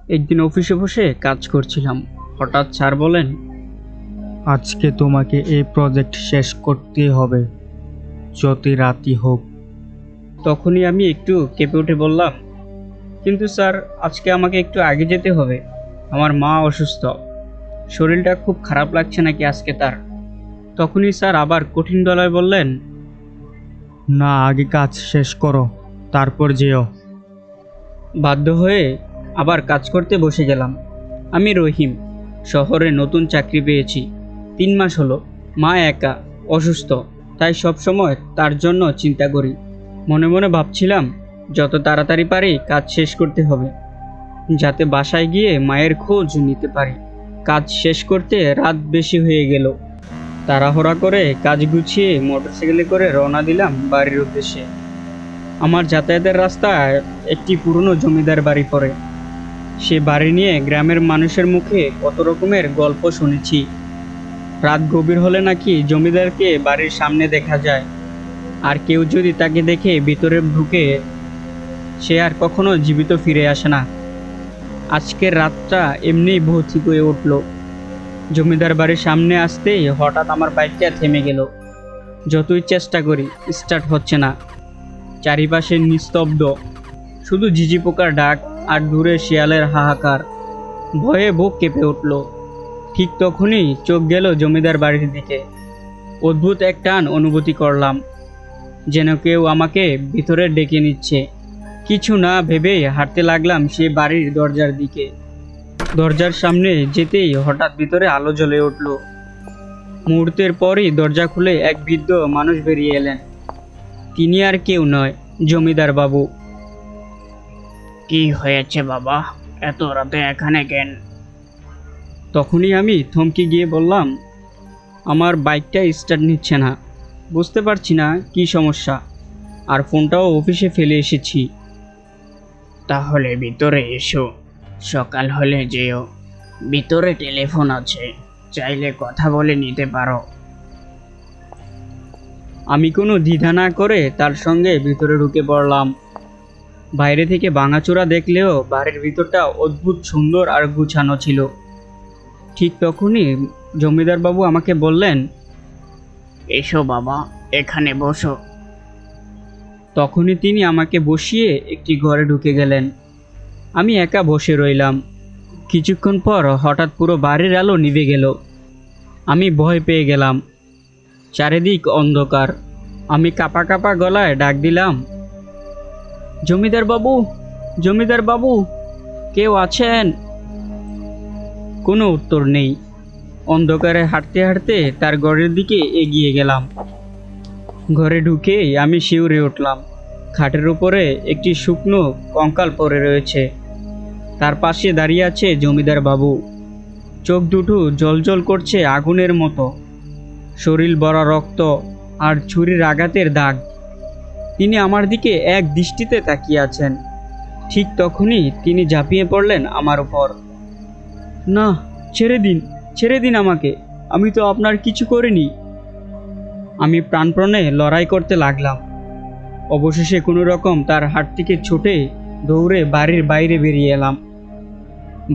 একদিন অফিসে বসে কাজ করছিলাম, হঠাৎ স্যার বলেন, আজকে তোমাকে এই প্রজেক্ট শেষ করতেই হবে, যতই রাতই হোক। তখনই আমি একটু কেঁপে উঠে বললাম, কিন্তু স্যার আজকে আমাকে একটু আগে যেতে হবে, আমার মা অসুস্থ, শরীরটা খুব খারাপ লাগছে নাকি আজকে তার। তখনই স্যার আবার কঠিন গলায় বললেন, না, আগে কাজ শেষ করো, তারপর যেও। বাধ্য হয়ে আবার কাজ করতে বসে গেলাম। আমি রহিম, শহরে নতুন চাকরি পেয়েছি, 3 মাস হলো। মা একা, অসুস্থ, তাই সব সময় তার জন্য চিন্তা করি। মনে মনে ভাবছিলাম যত তাড়াতাড়ি পারি কাজ শেষ করতে হবে, যাতে বাসায় গিয়ে মায়ের খোঁজ নিতে পারি। কাজ শেষ করতে রাত বেশি হয়ে গেল। তাড়াহুড়া করে কাজ গুছিয়ে মোটরসাইকেলে করে রওনা দিলাম বাড়ির উদ্দেশ্যে। আমার যাতায়াতের রাস্তায় একটি পুরনো জমিদার বাড়ি পড়ে। সে বাড়ি নিয়ে গ্রামের মানুষের মুখে কত রকমের গল্প শুনেছি। রাত গভীর হলে নাকি জমিদারকে বাড়ির সামনে দেখা যায়, আর কেউ যদি তাকে দেখে ভিতরে ঢুকে সে আর কখনো জীবিত ফিরে আসে না। আজকের রাতটা এমনিই ভৌতিক হয়ে উঠল। জমিদার বাড়ির সামনে আসতেই হঠাৎ আমার বাইকটা থেমে গেল। যতই চেষ্টা করি স্টার্ট হচ্ছে না। চারিপাশে নিস্তব্ধ, শুধু ঝিঝি পোকার ডাক আর দূরে শিয়ালের হাহাকার। ভয়ে বুক কেঁপে উঠল। ঠিক তখনই চোখ গেল জমিদার বাড়ির দিকে। অদ্ভুত এক টান অনুভূতি করলাম, যেন কেউ আমাকে ভিতরে ডেকে নিচ্ছে। কিছু না ভেবেই হাঁটতে লাগলাম সেই বাড়ির দরজার দিকে। দরজার সামনে যেতেই হঠাৎ ভিতরে আলো জ্বলে উঠল। মুহূর্তের পরই দরজা খুলে এক বৃদ্ধ মানুষ বেরিয়ে এলেন। তিনি আর কেউ নয়, জমিদার বাবু। কি হয়েছে বাবা, এত রাতে এখানে কেন? তখনই আমি থমকে গিয়ে বললাম, আমার বাইকটা স্টার্ট নিচ্ছে না, বুঝতে পারছি না কি সমস্যা, আর ফোনটাও অফিসে ফেলে এসেছি। তাহলে ভিতরে এসো, সকাল হলে যেও, ভিতরে টেলিফোন আছে, চাইলে কথা বলে নিতে পারো। আমি কোনো দ্বিধা না করে তার সঙ্গে ভিতরে ঢুকে পড়লাম। বাইরে থেকে ভাঙাচোরা দেখলেও বাড়ির ভিতরটা অদ্ভুত সুন্দর আর গুছানো ছিল। ঠিক তখনই জমিদার বাবু আমাকে বললেন, এসো বাবা, এখানে বসো। তখনই তিনি আমাকে বসিয়ে একটি ঘরে ঢুকে গেলেন। আমি একা বসে রইলাম। কিছুক্ষণ পর হঠাৎ পুরো বাড়ির আলো নিভে গেল। আমি ভয় পেয়ে গেলাম। চারিদিক অন্ধকার। আমি কাঁপা কাঁপা গলায় ডাক দিলাম, জমিদার বাবু, জমিদার বাবু, কেউ আছেন? কোনো উত্তর নেই। অন্ধকারে হাঁটতে হাঁটতে তার ঘরের দিকে এগিয়ে গেলাম। ঘরে ঢুকেই আমি শিউরে উঠলাম। খাটের উপরে একটি শুকনো কঙ্কাল পড়ে রয়েছে। তার পাশে দাঁড়িয়ে আছে জমিদার বাবু। চোখ দুটো জ্বলজ্বল করছে আগুনের মতো, শরীর ভরা রক্ত আর ছুরির আঘাতের দাগ। তিনি আমার দিকে এক দৃষ্টিতে তাকিয়ে আছেন। ঠিক তখনই তিনি ঝাঁপিয়ে পড়লেন আমার উপর। না, ছেড়ে দিন, ছেড়ে দিন আমাকে, আমি তো আপনার কিছু করিনি। আমি প্রাণপণে লড়াই করতে লাগলাম। অবশেষে কোনো রকম তার হাত থেকে ছুটে দৌড়ে বাড়ির বাইরে বেরিয়ে এলাম।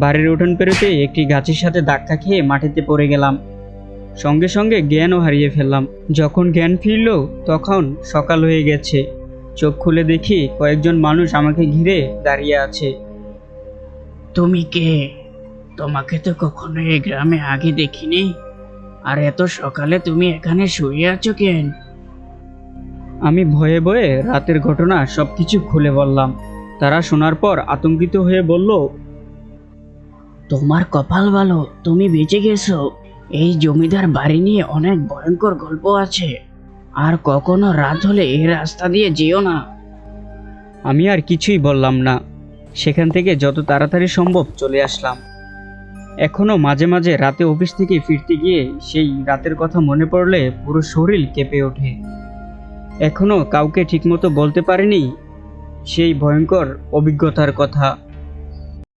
বাড়ির উঠোন পেরোতে একটি গাছের সাথে ধাক্কা খেয়ে মাটিতে পড়ে গেলাম। সঙ্গে সঙ্গে জ্ঞানও হারিয়ে ফেললাম। যখন জ্ঞান ফিরল তখন সকাল হয়ে গেছে। চোখ খুলে দেখি কয়েকজন মানুষ আমাকে ঘিরে দাঁড়িয়ে আছে। তুমি কে? তোমাকে তো কখনো এই গ্রামে আগে দেখিনি, আর এত সকালে তুমি এখানে শুয়ে আছো কেন? আমি ভয়ে ভয়ে রাতের ঘটনা সবকিছু খুলে বললাম। তারা শোনার পর আতঙ্কিত হয়ে বলল, তোমার কপাল ভালো, তুমি বেঁচে গেছো। এই জমিদার বাড়ি নিয়ে অনেক ভয়ঙ্কর গল্প আছে, আর কখনো রাত হলে এই রাস্তা দিয়ে যেও না। আমি আর কিছুই বললাম না। সেখান থেকে যত তাড়াতাড়ি সম্ভব চলে আসলাম। এখনো মাঝে মাঝে রাতে অফিস থেকে ফিরতে গিয়ে সেই রাতের কথা মনে পড়লে পুরো শরীর কেঁপে ওঠে। এখনো কাউকে ঠিকমতো বলতে পারিনি সেই ভয়ঙ্কর অভিজ্ঞতার কথা।